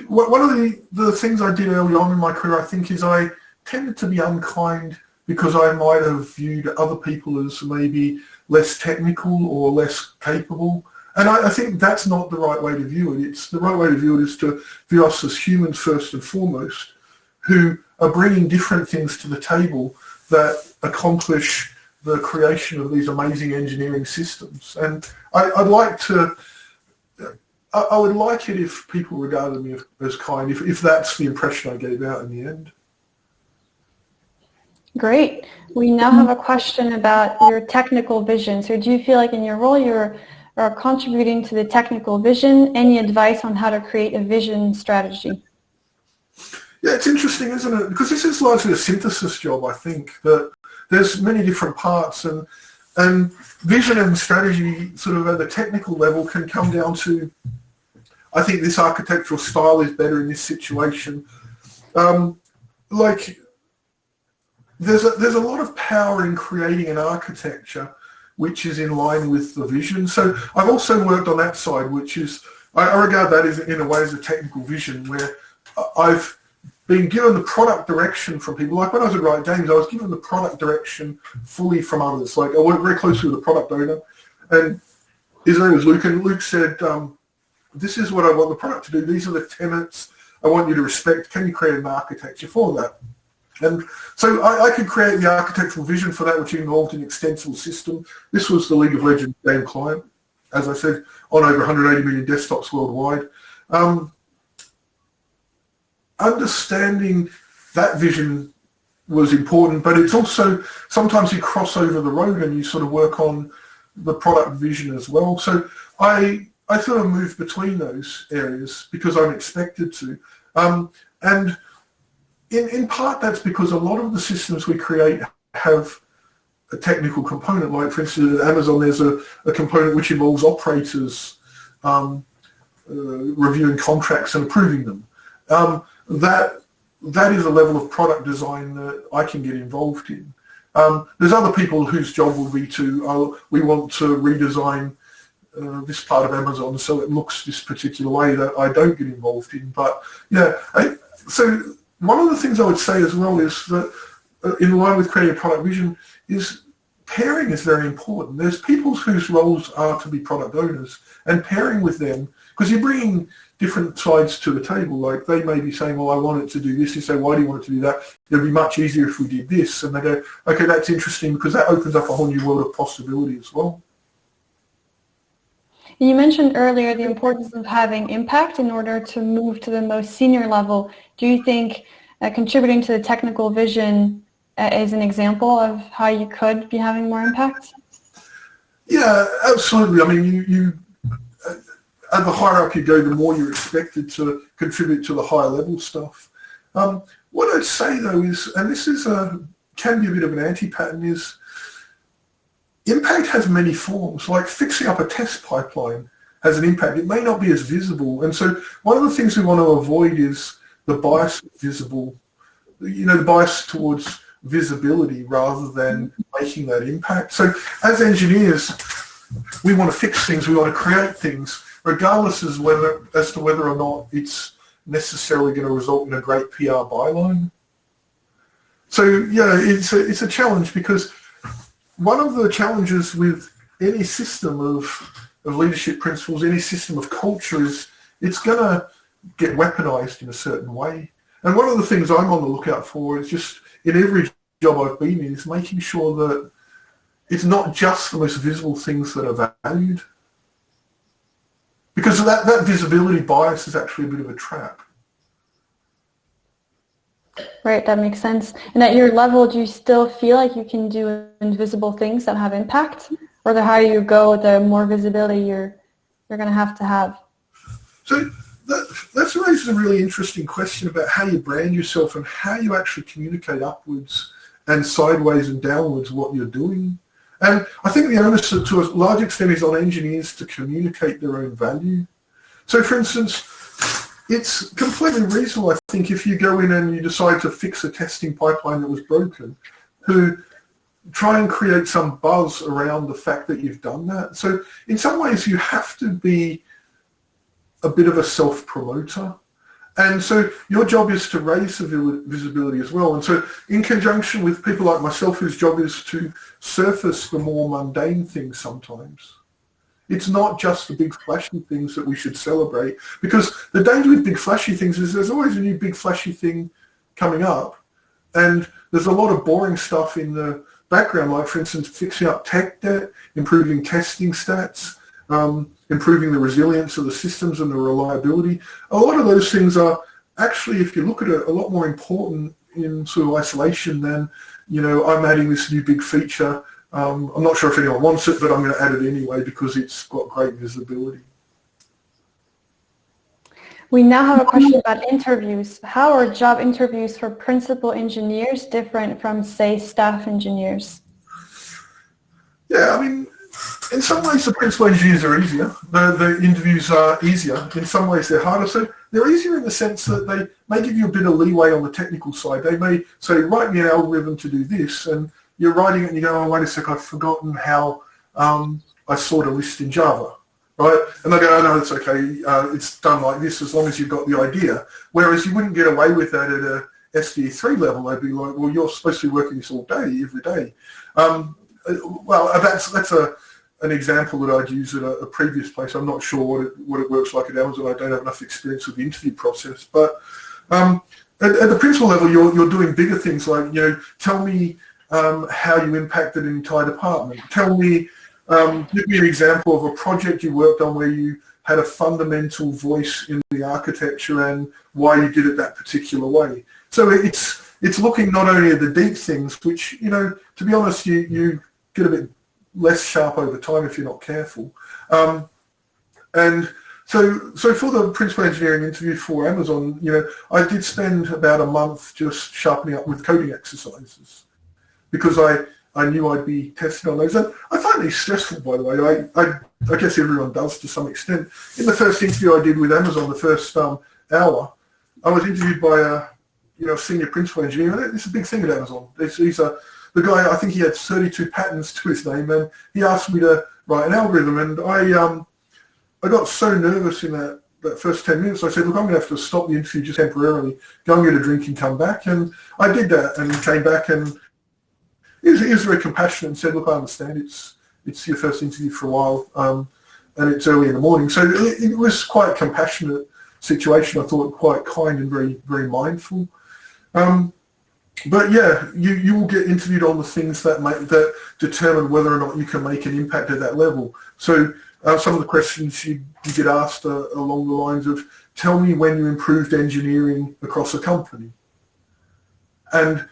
one of the things I did early on in my career, I think, is I tended to be unkind because I might have viewed other people as maybe less technical or less capable. And I think that's not the right way to view it. It's the right way to view it is to view us as humans first and foremost, who are bringing different things to the table that accomplish the creation of these amazing engineering systems. And I would like it if people regarded me as kind, if that's the impression I gave out in the end. Great. We now have a question about your technical vision. So do you feel like in your role you're contributing to the technical vision? Any advice on how to create a vision strategy? Yeah, it's interesting, isn't it? Because this is largely a synthesis job, I think, that there's many different parts, and vision and strategy sort of at the technical level can come down to, I think this architectural style is better in this situation. There's a lot of power in creating an architecture which is in line with the vision. So I've also worked on that side, which is, I regard that as, in a way, as a technical vision, where I've been given the product direction from people. Like when I was at Riot Games, I was given the product direction fully from others. Like I worked very closely with the product owner, and his name was Luke, and Luke said, this is what I want the product to do. These are the tenets I want you to respect. Can you create an architecture for that? And so I could create the architectural vision for that, which involved an extensible system. This was the League of Legends game client, as I said, on over 180 million desktops worldwide. Understanding that vision was important, but it's also, sometimes you cross over the road and you sort of work on the product vision as well. So I sort of move between those areas because I'm expected to. And in part that's because a lot of the systems we create have a technical component. Like, for instance, at Amazon, there's a component which involves operators reviewing contracts and approving them. That is a level of product design that I can get involved in. There's other people whose job will be we want to redesign this part of Amazon so it looks this particular way, that I don't get involved in. But yeah, so one of the things I would say as well is that in line with creating a product vision is pairing is very important. There's people whose roles are to be product owners, and pairing with them, because you're bringing different sides to the table. Like, they may be saying, well, I want it to do this. You say, why do you want it to do that? It'd be much easier if we did this. And they go, okay, that's interesting, because that opens up a whole new world of possibility as well. You mentioned earlier the importance of having impact in order to move to the most senior level. Do you think contributing to the technical vision is an example of how you could be having more impact? Yeah, absolutely. I mean, you at the higher up you go, the more you're expected to contribute to the higher level stuff. What I'd say though is, and this is can be a bit of an anti-pattern, is impact has many forms. Like, fixing up a test pipeline has an impact. It may not be as visible. And so one of the things we want to avoid is the bias visible, the bias towards visibility rather than making that impact. So as engineers, we want to fix things, we want to create things, regardless as to whether or not it's necessarily going to result in a great PR byline. So yeah, it's a challenge, because one of the challenges with any system of leadership principles, any system of culture, is it's going to get weaponized in a certain way. And one of the things I'm on the lookout for is, just in every job I've been in, is making sure that it's not just the most visible things that are valued. Because that visibility bias is actually a bit of a trap. Right, that makes sense. And at your level, do you still feel like you can do invisible things that have impact? Or the higher you go, the more visibility you're going to have? So that's raised a really interesting question about how you brand yourself and how you actually communicate upwards and sideways and downwards what you're doing. And I think the onus to a large extent is on engineers to communicate their own value. So for instance, it's completely reasonable, I think, if you go in and you decide to fix a testing pipeline that was broken, to try and create some buzz around the fact that you've done that. So in some ways you have to be a bit of a self-promoter. And so your job is to raise the visibility as well. And so in conjunction with people like myself, whose job is to surface the more mundane things sometimes. It's not just the big flashy things that we should celebrate, because the danger with big flashy things is there's always a new big flashy thing coming up. And there's a lot of boring stuff in the background, like, for instance, fixing up tech debt, improving testing stats, improving the resilience of the systems and the reliability. A lot of those things are actually, if you look at it, a lot more important in sort of isolation than, I'm adding this new big feature. I'm not sure if anyone wants it, but I'm going to add it anyway because it's got great visibility. We now have a question about interviews. How are job interviews for principal engineers different from, say, staff engineers? Yeah, I mean, in some ways the principal engineers are easier. The interviews are easier. In some ways they're harder. So they're easier in the sense that they may give you a bit of leeway on the technical side. They may say, write me an algorithm to do this, and you're writing it and you go, oh, wait a sec, I've forgotten how I sort a list in Java, right? And they go, oh, no, it's okay. It's done like this as long as you've got the idea. Whereas you wouldn't get away with that at a SDE3 level. They'd be like, well, you're supposed to be working this all day, every day. Well, that's an example that I'd use at a previous place. I'm not sure what it works like at Amazon. I don't have enough experience with the interview process. But at the principal level, you're doing bigger things like, tell me how you impacted an entire department. Tell me, give me an example of a project you worked on where you had a fundamental voice in the architecture and why you did it that particular way. So it's looking not only at the deep things, which, to be honest, you get a bit less sharp over time if you're not careful. And so for the principal engineering interview for Amazon, I did spend about a month just sharpening up with coding exercises, because I I knew I'd be tested on those. And I find these stressful, by the way. I guess everyone does to some extent. In the first interview I did with Amazon, the first hour, I was interviewed by a senior principal engineer. And it's a big thing at Amazon. The guy, I think he had 32 patents to his name, and he asked me to write an algorithm. And I got so nervous in that first 10 minutes, I said, look, I'm going to have to stop the interview just temporarily, go and get a drink and come back. And I did that and came back, and he was very compassionate and said, look, I understand it's your first interview for a while, and it's early in the morning. So it was quite a compassionate situation. I thought quite kind and very, very mindful. But yeah, you will get interviewed on the things that determine whether or not you can make an impact at that level. So some of the questions you get asked are along the lines of, tell me when you improved engineering across a company. And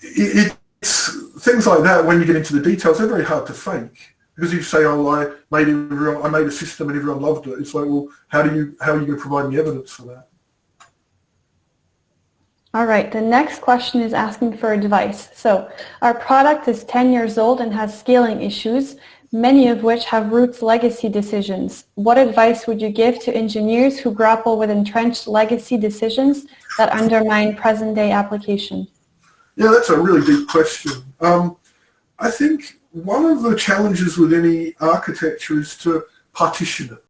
it's things like that, when you get into the details, they're very hard to fake. Because if you say, oh, I made a system and everyone loved it, it's like, well, how are you going to provide any evidence for that? All right, the next question is asking for advice. So our product is 10 years old and has scaling issues, many of which have roots legacy decisions. What advice would you give to engineers who grapple with entrenched legacy decisions that undermine present-day application? Yeah, that's a really deep question. I think one of the challenges with any architecture is to partition it.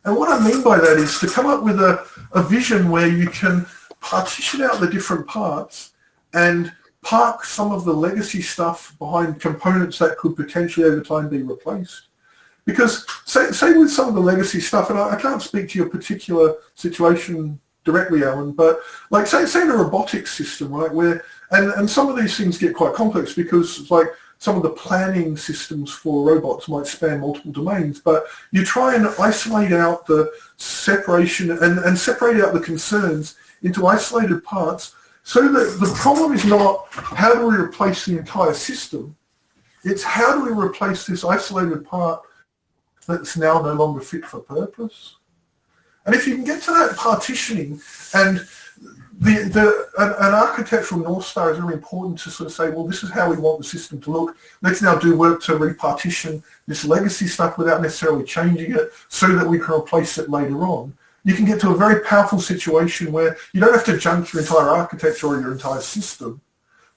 And what I mean by that is to come up with a vision where you can partition out the different parts and park some of the legacy stuff behind components that could potentially over time be replaced. Because say with some of the legacy stuff, and I can't speak to your particular situation directly, Alan, but like say in a robotics system, right, where and some of these things get quite complex because like some of the planning systems for robots might span multiple domains, but you try and isolate out the separation and separate out the concerns into isolated parts, so that the problem is not how do we replace the entire system, it's how do we replace this isolated part that's now no longer fit for purpose. And if you can get to that partitioning, and an architectural North Star is really important to sort of say, well, this is how we want the system to look. Let's now do work to repartition this legacy stuff without necessarily changing it so that we can replace it later on. You can get to a very powerful situation where you don't have to junk your entire architecture or your entire system,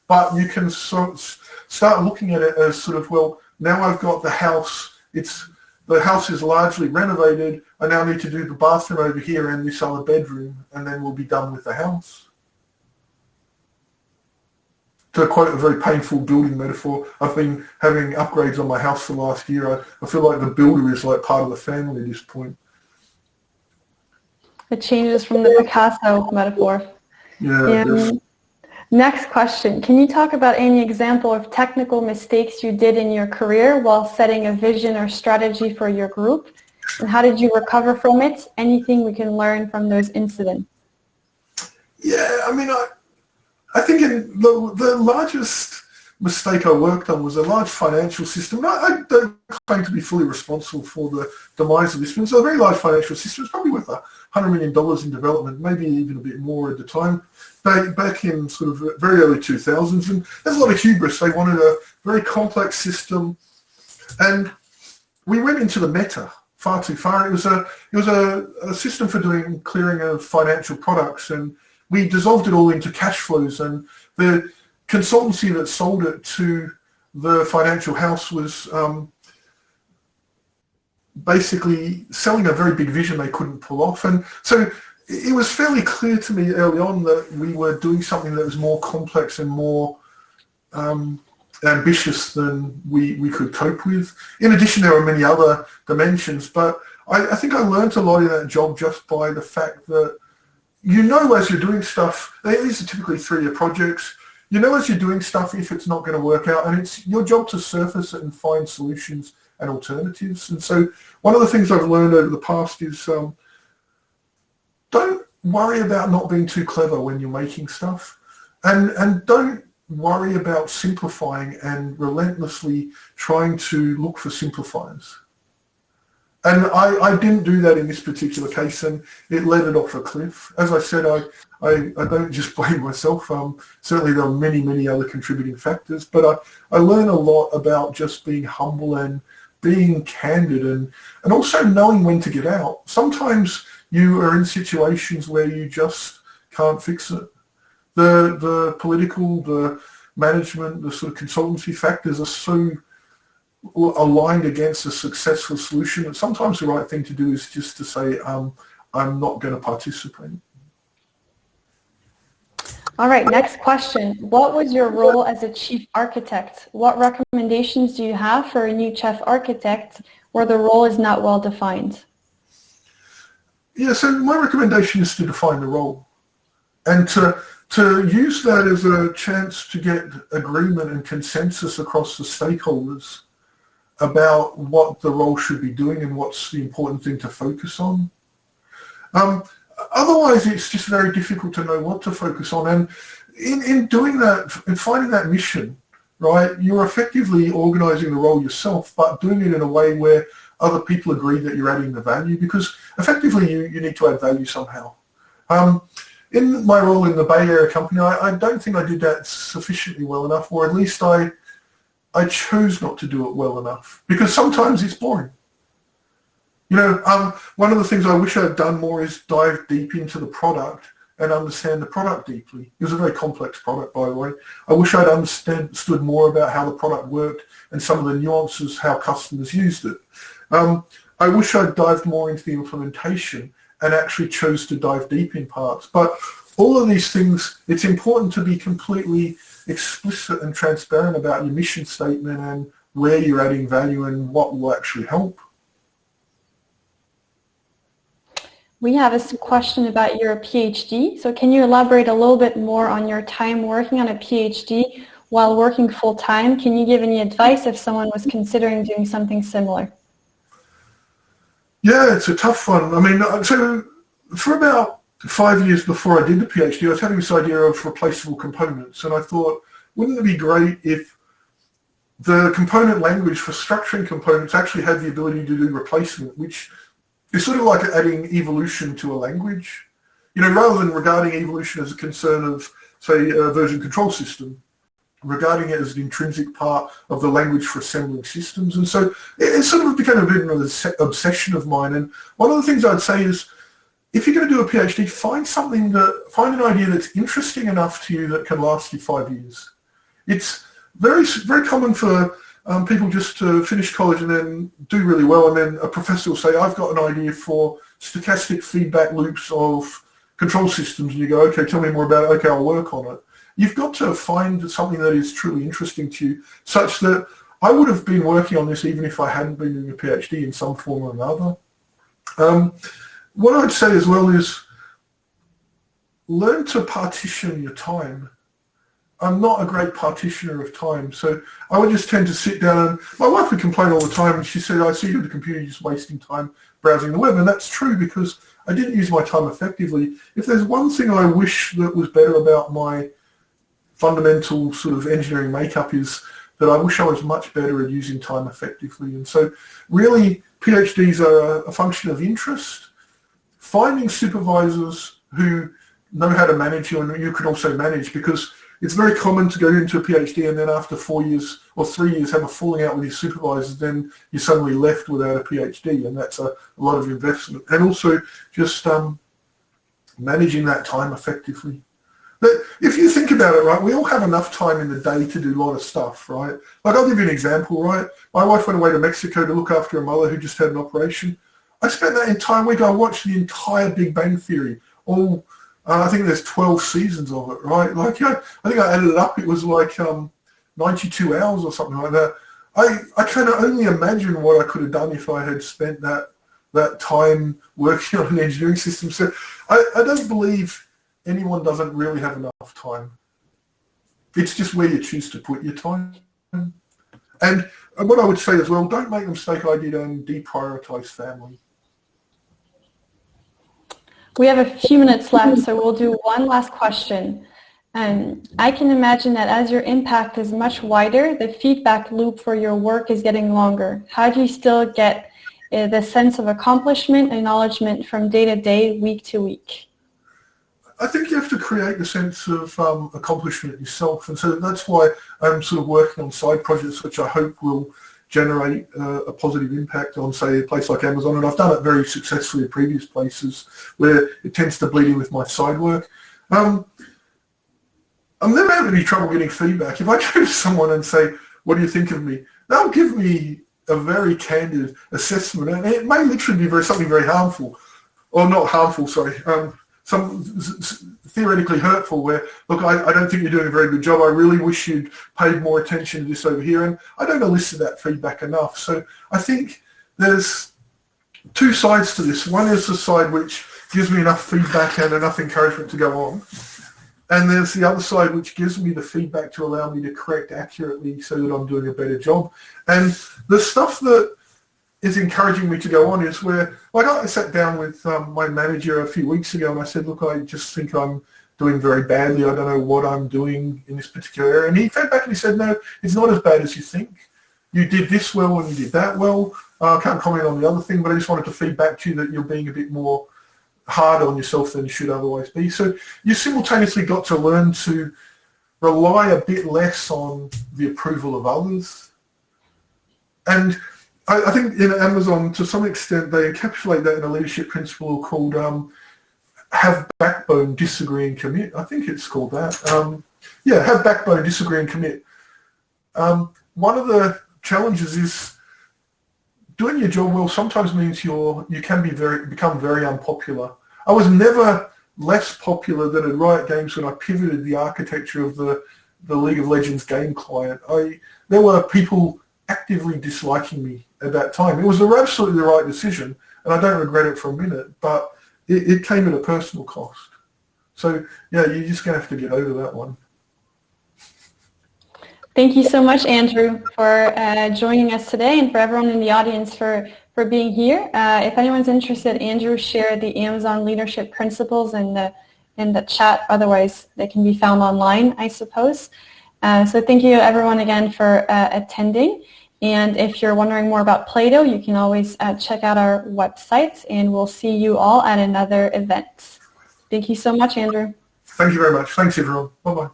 but you can start looking at it as sort of, well, now I've got the house, the house is largely renovated, I now need to do the bathroom over here and this other bedroom, and then we'll be done with the house. To quote a very painful building metaphor, I've been having upgrades on my house for the last year. I feel like the builder is like part of the family at this point. It changes from the Picasso metaphor. Yeah. Next question. Can you talk about any example of technical mistakes you did in your career while setting a vision or strategy for your group? And how did you recover from it? Anything we can learn from those incidents? Yeah, I mean, I think the largest mistake I worked on was a large financial system. I don't claim to be fully responsible for the demise of this, but it's a very large financial system. It's probably worth $100 million in development, maybe even a bit more at the time, back in sort of very early 2000s. And there's a lot of hubris. They wanted a very complex system, and we went into the meta far too far. It was a system for doing clearing of financial products, and we dissolved it all into cash flows. And the consultancy that sold it to the financial house was basically selling a very big vision they couldn't pull off. And so it was fairly clear to me early on that we were doing something that was more complex and more ambitious than we could cope with. In addition, there were many other dimensions, but I think I learned a lot in that job just by the fact that as you're doing stuff, these are typically 3-year projects, as you're doing stuff if it's not going to work out, and it's your job to surface it and find solutions and alternatives. And so one of the things I've learned over the past is don't worry about not being too clever when you're making stuff, and don't worry about simplifying and relentlessly trying to look for simplifiers. And I didn't do that in this particular case, and it led it off a cliff. As I said, I don't just blame myself. Certainly there are many, many other contributing factors, but I learned a lot about just being humble and being candid and also knowing when to get out. Sometimes you are in situations where you just can't fix it. The political, the management, the sort of consultancy factors are so aligned against a successful solution that sometimes the right thing to do is just to say, I'm not going to participate. All right, next question. What was your role as a chief architect? What recommendations do you have for a new chief architect where the role is not well defined? Yeah, so my recommendation is to define the role and to use that as a chance to get agreement and consensus across the stakeholders about what the role should be doing and what's the important thing to focus on. Otherwise, it's just very difficult to know what to focus on. And in doing that, in finding that mission, right, you're effectively organizing the role yourself, but doing it in a way where other people agree that you're adding the value, because effectively you need to add value somehow. In my role in the Bay Area company, I don't think I did that sufficiently well enough, or at least I chose not to do it well enough, because sometimes it's boring. You know, one of the things I wish I'd done more is dive deep into the product and understand the product deeply. It was a very complex product, by the way. I wish I'd understood more about how the product worked and some of the nuances, how customers used it. I wish I'd dived more into the implementation and actually chose to dive deep in parts. But all of these things, it's important to be completely explicit and transparent about your mission statement and where you're adding value and what will actually help. We have a question about your PhD. So can you elaborate a little bit more on your time working on a PhD while working full-time? Can you give any advice if someone was considering doing something similar? Yeah, it's a tough one. I mean, so for about 5 years before I did the PhD, I was having this idea of replaceable components. And I thought, wouldn't it be great if the component language for structuring components actually had the ability to do replacement, which is sort of like adding evolution to a language, you know, rather than regarding evolution as a concern of, say, a version control system, regarding it as an intrinsic part of the language for assembling systems. And so it sort of became a bit of an obsession of mine. And one of the things I'd say is, if you're going to do a PhD, find an idea that's interesting enough to you that can last you 5 years. It's very, very common for people just to finish college and then do really well, and then a professor will say, I've got an idea for stochastic feedback loops of control systems, and you go, okay, tell me more about it. Okay, I'll work on it. You've got to find something that is truly interesting to you, such that I would have been working on this even if I hadn't been doing a PhD in some form or another. What I'd say as well is learn to partition your time. I'm not a great partitioner of time, so I would just tend to sit down, and my wife would complain all the time, and she said, I see you at the computer, you're just wasting time browsing the web, and that's true because I didn't use my time effectively. If there's one thing I wish that was better about my fundamental sort of engineering makeup is that I wish I was much better at using time effectively. And so really PhDs are a function of interest, finding supervisors who know how to manage you and you can also manage, because it's very common to go into a PhD and then after 4 years or 3 years have a falling out with your supervisors, then you're suddenly left without a PhD, and that's a lot of investment. And also just managing that time effectively. But if you think about it, right, we all have enough time in the day to do a lot of stuff, right? Like, I'll give you an example, right? My wife went away to Mexico to look after her mother who just had an operation. I spent that entire week, I watched the entire Big Bang Theory, all I think there's 12 seasons of it, right? Like, you know, I think I added it up. It was like 92 hours or something like that. I can only imagine what I could have done if I had spent that time working on an engineering system. So I don't believe anyone doesn't really have enough time. It's just where you choose to put your time. And what I would say as well, don't make the mistake I did and deprioritize family. We have a few minutes left, so we'll do one last question. I can imagine that as your impact is much wider, the feedback loop for your work is getting longer. How do you still get the sense of accomplishment, acknowledgement from day to day, week to week? I think you have to create the sense of accomplishment yourself, and so that's why I'm sort of working on side projects which I hope will generate a positive impact on, say, a place like Amazon, and I've done it very successfully at previous places where it tends to bleed in with my side work. I'm never having any trouble getting feedback. If I go to someone and say, what do you think of me? They'll give me a very candid assessment, and it may literally be something very harmful, or not harmful, sorry, some theoretically hurtful, where, look, I don't think you're doing a very good job. I really wish you'd paid more attention to this over here. And I don't elicit that feedback enough. So I think there's two sides to this. One is the side which gives me enough feedback and enough encouragement to go on. And there's the other side which gives me the feedback to allow me to correct accurately so that I'm doing a better job. And the stuff that is encouraging me to go on is where, like, I sat down with my manager a few weeks ago and I said, look, I just think I'm doing very badly. I don't know what I'm doing in this particular area. And he fed back and he said, no, it's not as bad as you think. You did this well and you did that well. I can't comment on the other thing, but I just wanted to feed back to you that you're being a bit more hard on yourself than you should otherwise be. So you simultaneously got to learn to rely a bit less on the approval of others. And I think in Amazon, to some extent, they encapsulate that in a leadership principle called have backbone, disagree and commit. I think it's called that. Have backbone, disagree and commit. One of the challenges is doing your job well sometimes means you can become very unpopular. I was never less popular than at Riot Games when I pivoted the architecture of the League of Legends game client. There were people actively disliking me at that time. It was absolutely the right decision, and I don't regret it for a minute, but it came at a personal cost. So, yeah, you're just going to have to get over that one. Thank you so much, Andrew, for joining us today, and for everyone in the audience for being here. If anyone's interested, Andrew shared the Amazon leadership principles in the chat. Otherwise, they can be found online, I suppose. So thank you, everyone, again for attending. And if you're wondering more about Play-Doh, you can always check out our website, and we'll see you all at another event. Thank you so much, Andrew. Thank you very much. Thanks, everyone. Bye-bye.